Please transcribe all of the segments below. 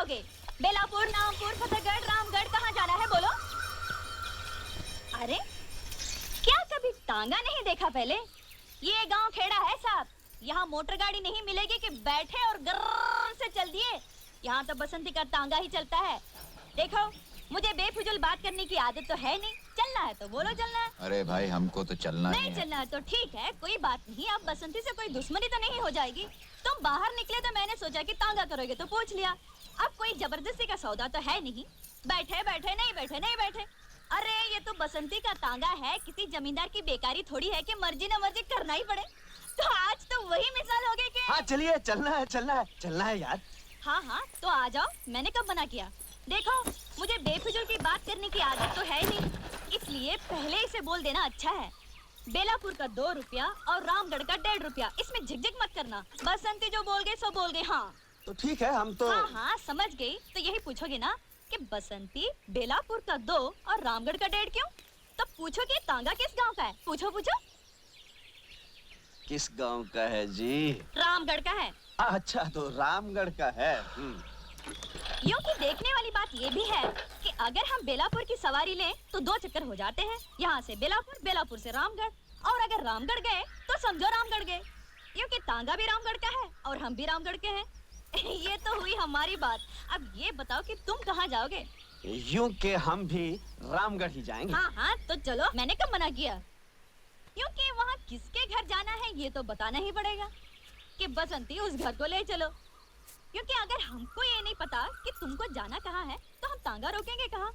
जाओगे? बेलापुर, नामपुर, फतेहगढ़, रामगढ़, कहाँ जाना है बोलो? अरे क्या कभी तांगा नहीं देखा पहले? ये गांव खेड़ा है साहब, यहाँ मोटर गाड़ी नहीं मिलेगी कि बैठे और गर्र से चल दिए। यहाँ तो बसंती का तांगा ही चलता है। देखो, मुझे बेफिजूल बात करने की आदत तो है नहीं। चलना है तो बोलो चलना है। अरे भाई हमको तो चलना नहीं चलना है तो ठीक है, कोई बात नहीं। अब बसंती से कोई दुश्मनी तो नहीं हो जाएगी। तुम बाहर निकले तो मैंने सोचा कि तांगा करोगे तो पूछ लिया। अब कोई जबरदस्ती का सौदा तो है नहीं। बैठे बैठे नहीं बैठे नहीं बैठे। अरे ये तो बसंती का तांगा है, किसी जमींदार की बेकारी थोड़ी है कि मर्जी न मर्जी करना ही पड़े। तो आज तो वही मिसाल हो गई कि हाँ चलिए, चलना है चलना है चलना है यार। हाँ हाँ तो आ जाओ, मैंने कब मना किया? देखो, मुझे बेफिजूल की बात करने की आदत तो है नहीं, इसलिए पहले ही से बोल देना अच्छा है। बेलापुर का 2 रुपया और रामगढ़ का 1.5 रुपया, इसमें झिकझिक मत करना। बसंती जो बोल गए सो बोल गए। हाँ तो ठीक है, हम तो हाँ हाँ समझ गई। तो यही पूछोगे ना कि बसंती बेलापुर का 2 और रामगढ़ का 1.5 क्यों? तो पूछोगे तांगा किस गांव का है? पूछो पूछो। किस गांव का है जी? रामगढ़ का है। अच्छा तो रामगढ़ का है। यूं कि देखने वाली बात ये भी है कि अगर हम बेलापुर की सवारी लें तो 2 चक्कर हो जाते हैं। यहाँ से बेलापुर, बेलापुर से रामगढ़, और अगर रामगढ़ गए तो समझो रामगढ़ गए। यूं कि तांगा भी रामगढ़ का है और हम भी रामगढ़ के हैं। ये तो हुई हमारी बात। अब ये बताओ कि तुम कहाँ जाओगे? यूं के हम भी रामगढ़ ही जाएंगे। हाँ हाँ तो चलो, मैंने कब मना किया? क्योंकि वहाँ किसके घर जाना है ये तो बताना ही पड़ेगा कि बसंती उस घर को ले चलो। क्योंकि अगर हमको ये नहीं पता कि तुमको जाना कहाँ है तो हम तांगा रोकेंगे कहाँ?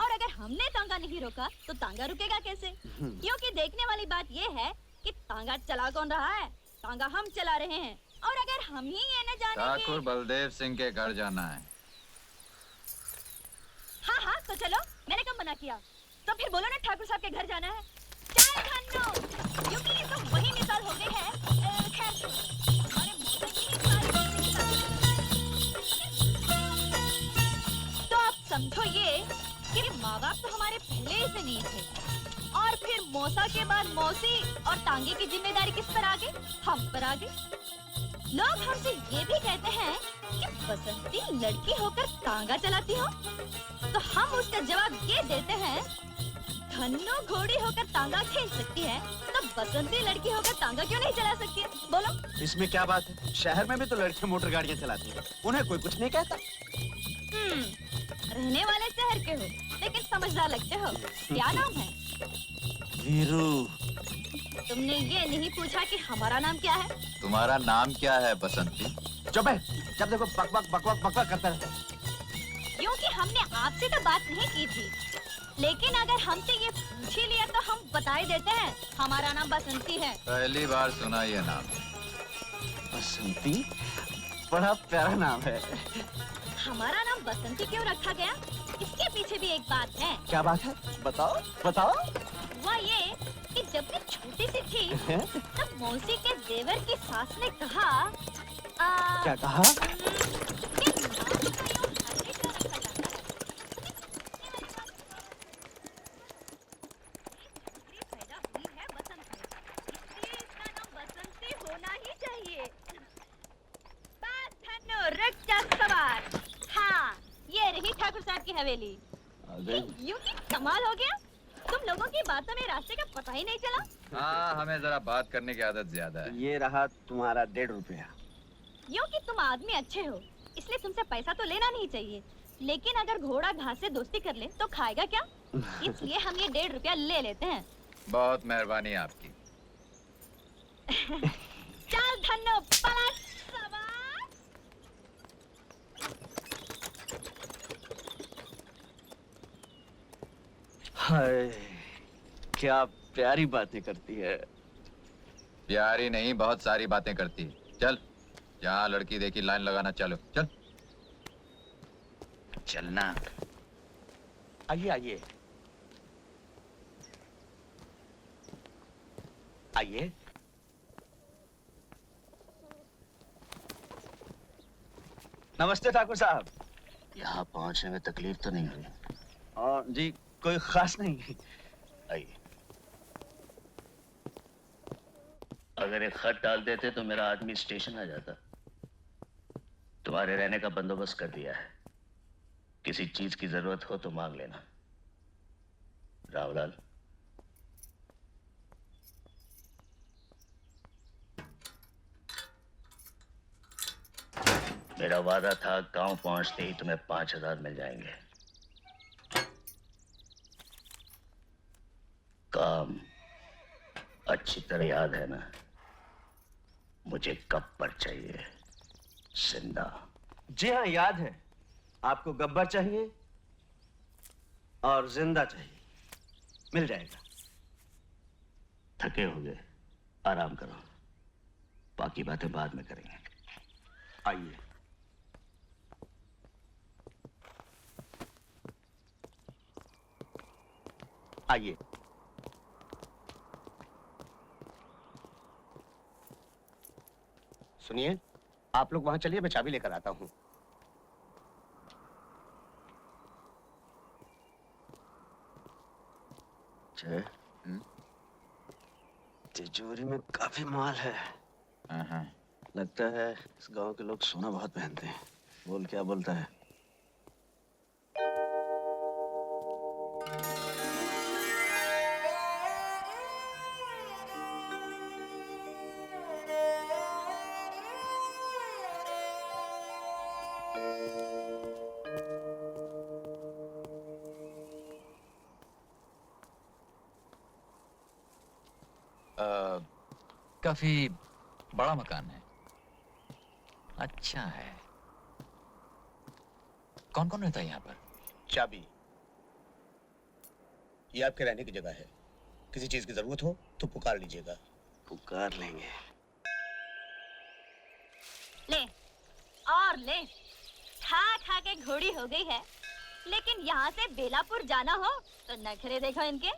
और अगर हमने तांगा नहीं रोका तो तांगा रुकेगा कैसे? क्योंकि देखने वाली बात ये है कि तांगा चला कौन रहा है? तांगा हम चला रहे हैं। और अगर हम ही ये न जाने ठाकुर बलदेव सिंह के घर जाना है। हाँ हाँ तो चलो, मैंने कब मना किया? तो फिर बोलो ना ठाकुर साहब के घर जाना है। चाय खानो, क्योंकि ये तो वही मिसाल हो गई है। खैर, हमारे मौसम की तो आप समझो ये कि माँ बाप तो हमारे पहले ही से नहीं थे, और फिर मौसा के बाद मौसी और तांगे की जिम्मेदारी किस पर आ गई? हम पर आ गई। लोग हमसे ये भी कहते हैं कि बसंती लड़की होकर तांगा चलाती हो, तो हम उसका जवाब ये देते हैं, धन्नो घोड़ी होकर तांगा खेल सकती है तो बसंती लड़की होकर तांगा क्यों नहीं चला सकती है? बोलो। इसमें क्या बात है? शहर में भी तो लड़के मोटर गाड़ियाँ चलाती हैं, उन्हें कोई कुछ नहीं कहता। रहने वाले शहर के हो लेकिन समझदार लगते हो। क्या नाम है? वीरू। तुमने ये नहीं पूछा कि हमारा नाम क्या है? तुम्हारा नाम क्या है बसंती? चुप है, जब देखो बक बक बक बक बक बक करता रहता है। यूं कि हमने आपसे तो बात नहीं की थी, लेकिन अगर हमसे ये पूछ ही लिया तो हम बता ही देते हैं, हमारा नाम बसंती है। पहली बार सुना ये नाम। बसंती? बड़ा प्यारा नाम है। हमारा नाम बसंती क्यों रखा गया? इसके पीछे भी एक बात है। क्या बात है? बताओ बताओ। हुआ ये कि जब मैं छोटी सी थी तब मौसी के देवर की सास ने कहा क्या कहा? हाँ, ये रही ठाकुर साहब की हवेली। यूं कि कमाल हो गया, तुम लोगों की बातों में रास्ते का पता ही नहीं चला। हाँ, हमें जरा बात करने की आदत ज्यादा है। ये रहा तुम्हारा 1.5 रुपया। यूं कि तुम आदमी अच्छे हो, इसलिए तुमसे पैसा तो लेना नहीं चाहिए, लेकिन अगर घोड़ा घास से दोस्ती कर ले तो खाएगा क्या? इसलिए हम ये 1.5 रुपया ले लेते हैं। बहुत मेहरबानी आपकी। चल धन्नो पलट सवार। हाय, क्या प्यारी बातें करती है। प्यारी नहीं, बहुत सारी बातें करती है। चल, जहाँ लड़की देखी लाइन लगाना, चलो चल। चलना। आइए आइए आइए। नमस्ते ठाकुर साहब। यहाँ पहुँचने में तकलीफ तो नहीं हुई? जी कोई खास नहीं। आइए। अगर एक खत डाल देते तो मेरा आदमी स्टेशन आ जाता। तुम्हारे रहने का बंदोबस्त कर दिया है। किसी चीज की जरूरत हो तो मांग लेना। रामलाल, मेरा वादा था गांव पहुंचते ही तुम्हें 5,000 मिल जाएंगे। काम अच्छी तरह याद है ना? मुझे कब पर चाहिए? जिंदा। जी हाँ, याद है। आपको गब्बर चाहिए और जिंदा चाहिए। मिल जाएगा। थके हो गए, आराम करो, बाकी बातें बाद में करेंगे। आइए। आइए। सुनिए, आप लोग वहां चलिए, मैं चाबी लेकर आता हूं। तिजोरी में काफी माल है। हाँ। लगता है इस गांव के लोग सोना बहुत पहनते हैं। बोल, क्या बोलता है? काफी बड़ा मकान है। अच्छा है। कौन कौन रहता है यहाँ पर? चाबी, ये आपके रहने की जगह है। किसी चीज की जरूरत हो तो पुकार लीजिएगा। पुकार लेंगे। ले और ले, खा खा के घोड़ी हो गई है। लेकिन यहाँ से बेलापुर जाना हो तो नखरे देखो इनके।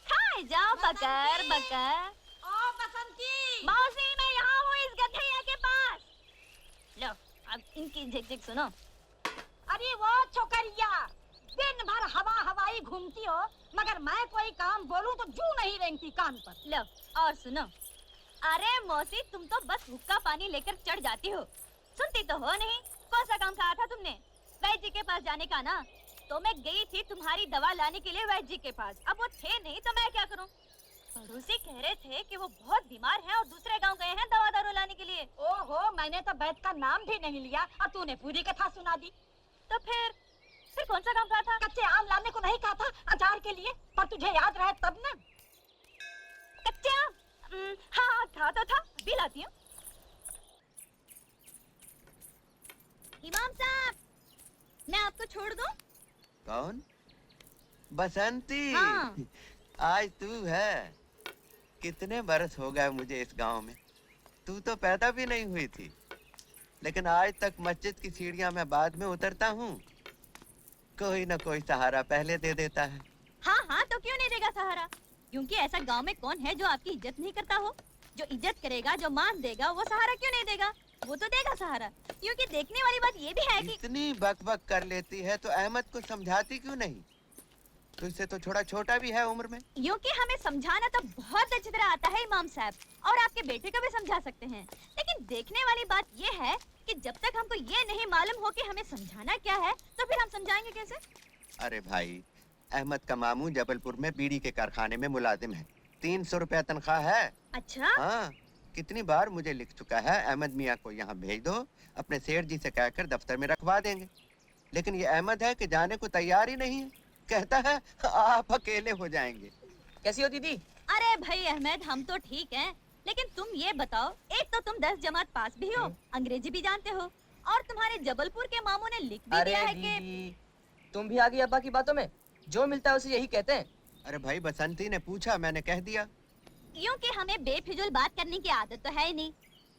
खाए जाओ बकर बकर। ओ बसंती, मौसी, मैं यहाँ हूँ इस गधैया के पास। लो, अब इनकी झिक-झिक सुनो। अरे वो छोकरिया, दिन भर हवा हवाई घूमती हो, मगर मैं कोई काम बोलूं तो जू नहीं रेंगती कान पर। लो और सुनो। अरे मौसी, तुम तो बस हुक्का पानी लेकर चढ़ जाती हो, सुनती तो हो नहीं। कौन सा काम कहा था तुमने? वैद्य जी के पास जाने का ना। तो मैं गई थी तुम्हारी दवा लाने के लिए वैद्य जी के पास। अब वो थे नहीं तो मैं क्या करूं? पड़ोसी कह रहे थे कि वो बहुत बीमार हैं और दूसरे गांव गए हैं दवा दारू लाने के लिए। ओहो, मैंने तो वैद्य का नाम भी नहीं लिया और तूने पूरी कथा सुना दी। तो फिर कौन सा काम कहा था? कच्चे आम लाने को नहीं कहा था अचार के लिए? पर तुझे याद रहे तब ना। कच्चे आम? हाँ था तो था, अभी लाती हूँ। इमाम साहब, मैं आपको छोड़ दूं? कौन? बसंती। हाँ। आज तू है। कितने बरस हो गए मुझे इस गांव में। तू तो पैदा भी नहीं हुई थी, लेकिन आज तक मस्जिद की सीढ़ियां मैं बाद में उतरता हूँ। कोई ना कोई सहारा पहले दे देता है। हाँ हाँ, तो क्यों नहीं देगा सहारा? क्योंकि ऐसा गांव में कौन है जो आपकी इज्जत नहीं करता हो? जो इज्जत करेगा, जो मान देगा, वो सहारा क्यों नहीं देगा? वो तो देगा सहारा। क्योंकि देखने वाली बात ये भी है कि इतनी बकबक कर लेती है तो अहमद को समझाती क्यों नहीं? तुझसे तो थोड़ा छोटा भी है उम्र में। क्योंकि हमें समझाना तो बहुत अच्छी तरह आता है इमाम साहब, और आपके बेटे को भी समझा सकते हैं। लेकिन देखने वाली बात ये है कि जब तक हमको ये नहीं मालूम हो कि हमें समझाना क्या है, तो फिर हम समझाएंगे कैसे? अरे भाई, अहमद का मामू जबलपुर में बीड़ी के कारखाने में मुलाजिम है। 300 रुपया तनख्वाह है। अच्छा? हाँ, कितनी बार मुझे लिख चुका है, अहमद मियाँ को यहाँ भेज दो, अपने सेठ जी से कहकर दफ्तर में रखवा देंगे। लेकिन ये अहमद है कि जाने को तैयार ही नहीं है। कहता है आप अकेले हो जाएंगे। कैसी हो दीदी? अरे भाई अहमद, हम तो ठीक हैं, लेकिन तुम ये बताओ, एक तो तुम 10 जमात पास भी हो, अंग्रेजी भी जानते हो, और तुम्हारे जबलपुर के मामू ने लिख भी दिया है कि तुम भी आ गई अब्बा की बातों में। जो मिलता है उसे यही कहते हैं। अरे भाई, बसंती ने पूछा, मैंने कह दिया। क्योंकि हमें बेफिजूल बात करने की आदत तो है ही नहीं।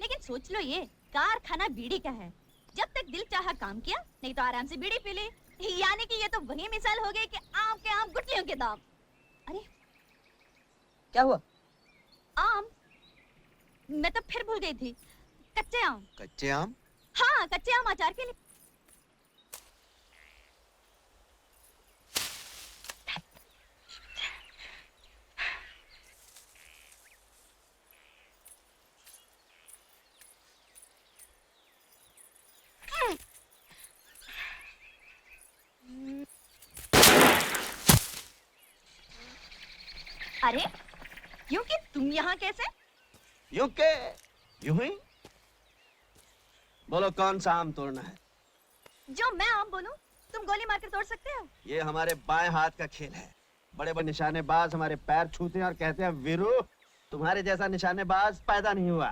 लेकिन सोच लो, ये कारखाना बीड़ी का है। जब तक दिल चाहा काम किया, नहीं तो आराम से बीड़ी पी ली। यानी कि ये तो वही मिसाल हो गई कि आम के आम गुठलियों के दाम। अरे क्या हुआ? आम? मैं तो फिर भूल गई थी। कच्चे आम। कच्चे आम? हाँ, कच्चे आम अचार के लिए। अरे क्योंकि तुम यहाँ कैसे? यूं के यूं ही। बोलो कौन सा आम तोड़ना है? जो मैं आम बोलूं तुम गोली मारकर तोड़ सकते हो। ये हमारे बाएं हाथ का खेल है। बड़े बड़े निशानेबाज हमारे पैर छूते हैं और कहते हैं वीरू तुम्हारे जैसा निशानेबाज पैदा नहीं हुआ।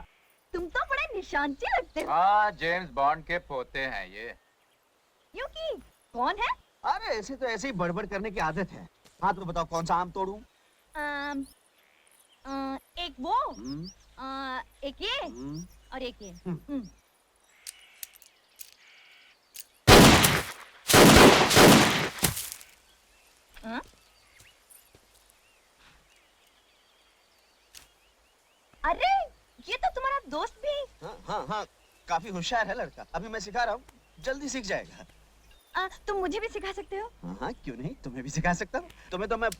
तुम तो बड़े निशानची लगते हो। हाँ, जेम्स बॉन्ड के पोते हैं ये। क्योंकि कौन है? अरे ऐसे तो ऐसे ही बड़बड़ करने की आदत है। हाँ तो बताओ कौन सा आम तोड़ूं? एक वो हम्म, एक ये हम्म। और एक ये। हाँ? अरे ये तो तुम्हारा दोस्त भी। हाँ हाँ हाँ, काफी होशियार है लड़का। अभी मैं सिखा रहा हूँ, जल्दी सीख जाएगा। तुम मुझे भी सिखा सकते हो। हाँ हाँ, क्यों नहीं, तुम्हें भी सिखा सकता हूँ। तुम्हें तो मैं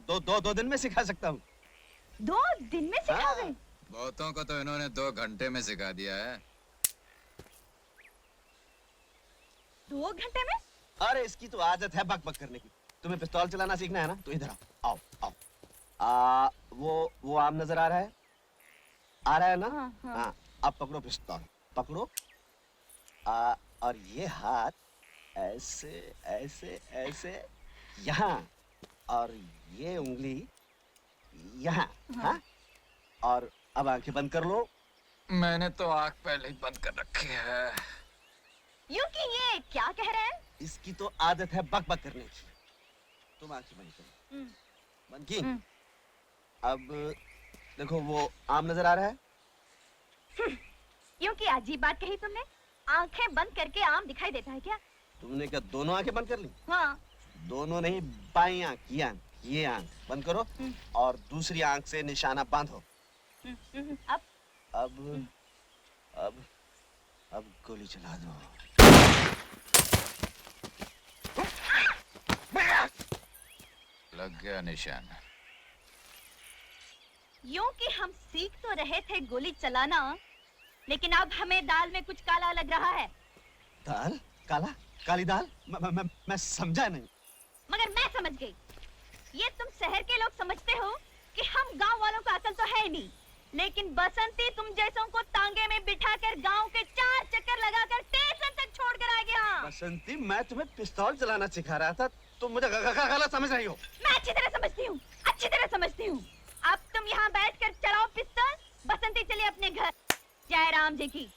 दो दिन में सिखा सकता हूँ। 2 दिन में सिखाओगे? बहुतों को तो इन्होंने 2 घंटे में सिखा दिया है। 2 घंटे में? अरे इसकी तो आदत है बक बक करने की। तुम्हें पिस्तौल चलाना सीखना है ना, तो इधर आओ आओ आओ। वो आम नजर आ रहा है? आ रहा है ना? हाँ, हाँ। हाँ, अब पकड़ो पिस्तौल, पकड़ो। और ये हाथ ऐसे ऐसे ऐसे यहाँ, और ये उंगली यहाँ। हाँ, और अब आंखें बंद कर लो। मैंने तो आँख पहले ही बंद कर रखी है। यूं कि ये क्या कह रहे हैं? इसकी तो आदत है बक बक करने की। तुम आंखें बंद करो। बंद की? अब देखो वो आम नजर आ रहा है? यूं कि अजीब बात कही तुमने। आंखें बंद करके आम दिखाई देता है क्या? तुमने क्या दोनों आंखें बंद कर ली? हाँ। दोनों नहीं, बाई आंख, ये आंख बंद करो और दूसरी आंख से निशाना बांधो। अब अब गोली चला दो। लग गया निशान। यूं कि हम सीख तो रहे थे गोली चलाना, लेकिन अब हमें दाल में कुछ काला लग रहा है। दाल? काला? काली दाल? मैं समझा नहीं। मगर मैं समझ गई। ये तुम शहर के लोग समझते हो कि हम गांव वालों को अकल तो है नहीं, लेकिन बसंती तुम जैसों को तांगे में बिठाकर गांव के 4 चक्कर लगाकर स्टेशन तक छोड़ कर आ गया। बसंती, मैं तुम्हें पिस्तौल चलाना सिखा रहा था, तुम मुझे गलत समझ रही हो। मैं अच्छी तरह समझती हूँ, अच्छी तरह समझती हूँ। अब तुम यहाँ बैठकर चलाओ पिस्तौल, बसंती चली अपने घर। जय राम जी की।